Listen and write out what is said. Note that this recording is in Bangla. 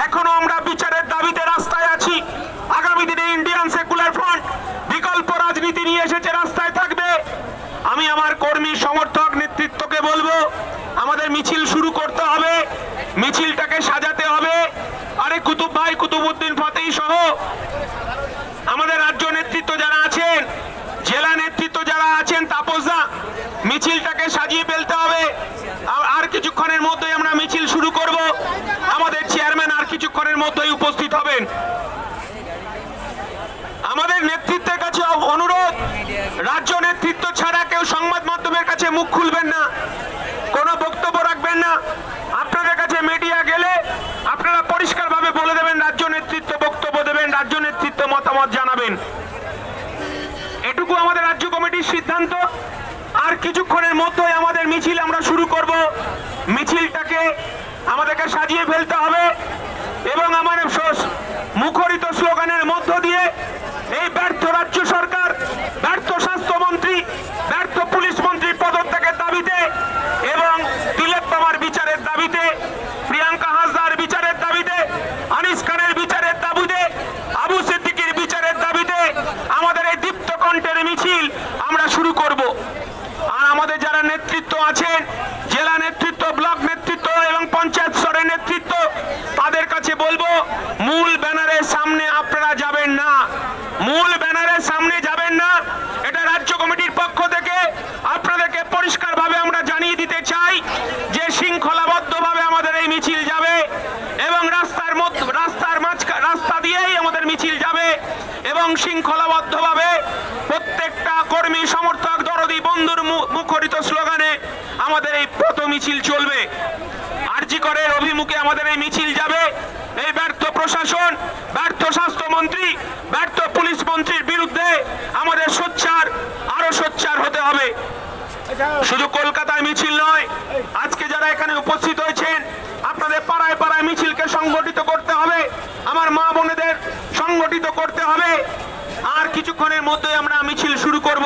এখনো আমরা বিচারের দাবিতে রাস্তায় আছি। আগামী দিনে ইন্ডিয়ান সেকুলার ফ্রন্ট বিকল্প রাজনীতি নিয়ে এসেছে, রাস্তায় থাকবে। আমি আমার কর্মী সমর্থক নেতৃত্বকে বলবো, আমাদের মিছিল শুরু করতে হবে, মিছিলটাকে সাজাতে হবে। আরে কুতুব ভাই, কুতুবউদ্দিন ফতেহি সহ আমাদের রাজ্য নেতৃত্ব যারা আছেন, জেলা নেতৃত্ব যারা আছেন, তাপসদা, মিছিলটাকে সাজিয়ে ফেলতে হবে। আর কিছুক্ষণের মধ্যেই আমরা মিছিল শুরু করব। আমাদের চেয়ারম্যান আর কিছুক্ষণের মধ্যেই উপস্থিত হবেন। আমাদের নেতৃত্বের কাছে অনুরোধ, রাজ্য নেতৃত্ব ছাড়া কেউ সংবাদ মাধ্যমের কাছে মুখ খুলবেন না, কোনো বক্তব্য রাখবেন না। আপনাদের কাছে মিডিয়া গেলে আপনারা পরিষ্কারভাবে বলে দেবেন, রাজ্য নেতৃত্ব বক্তব্য দেবেন, রাজ্য নেতৃত্ব মতামত জানাবেন। এটুকু আমাদের রাজ্য কমিটির সিদ্ধান্ত। আর কিছুক্ষণের মধ্যেই আমাদের মিছিল আমরা শুরু করব। মিছিলটাকে আমাদেরকে সাজিয়ে ফেলতে হবে এবং আমার মুখরিত স্লোগানের মধ্য দিয়ে এই ব্যর্থ রাজ্য সরকার, ব্যর্থ স্বাস্থ্যমন্ত্রী, ব্যর্থ পুলিশ মন্ত্রীর পদত্যাগের দাবিতে এবং তিলোত্তমার বিচারের দাবিতে, প্রিয়াঙ্কা হাসদার বিচারের দাবিতে, আনিস খানের বিচারের দাবিতে, আবু সিদ্দিকীর বিচারের দাবিতে আমাদের এই দীপ্ত কণ্ঠের মিছিল আমরা শুরু করব। আর আমাদের যারা নেতৃত্ব আছেন, জেলা নেতৃত্ব, ব্লক নেতৃত্ব এবং পঞ্চায়েত স্তরের নেতৃত্ব, তাদের কাছে বলবো, মূল ব্যানারের সামনে আপনারা যাবেন না, মূল ব্যানারের সামনে যাবেন না। এটা রাজ্য কমিটির পক্ষ থেকে আপনাদেরকে পরিষ্কারভাবে আমরা জানিয়ে দিতে চাই যে শৃঙ্খলাবদ্ধভাবে আমাদের এই মিছিল যাবে এবং রাস্তা দিয়েই আমাদের মিছিল যাবে এবং শৃঙ্খলাবদ্ধভাবে প্রত্যেকটা কর্মী সমর্থক দরদি বন্ধুর মুখরিত স্লোগানে আমাদের এই পথ মিছিল চলবে। আরজি করের অভিমুখে আমাদের এই মিছিল যাবে। এই ব্যর্থ প্রশাসন, ব্যর্থ স্বাস্থ্যমন্ত্রী, ব্যর্থ পুলিশ মন্ত্রীর বিরুদ্ধে আমাদের আরো সোচ্চার হতে হবে। শুধু কলকাতায় মিছিল নয়, আজকে যারা এখানে উপস্থিত হয়েছেন, আপনাদের পাড়ায় পাড়ায় মিছিলকে সংগঠিত করতে হবে, আমার মা বোনেদের সংগঠিত করতে হবে। আর কিছুক্ষণের মধ্যে আমরা মিছিল শুরু করব।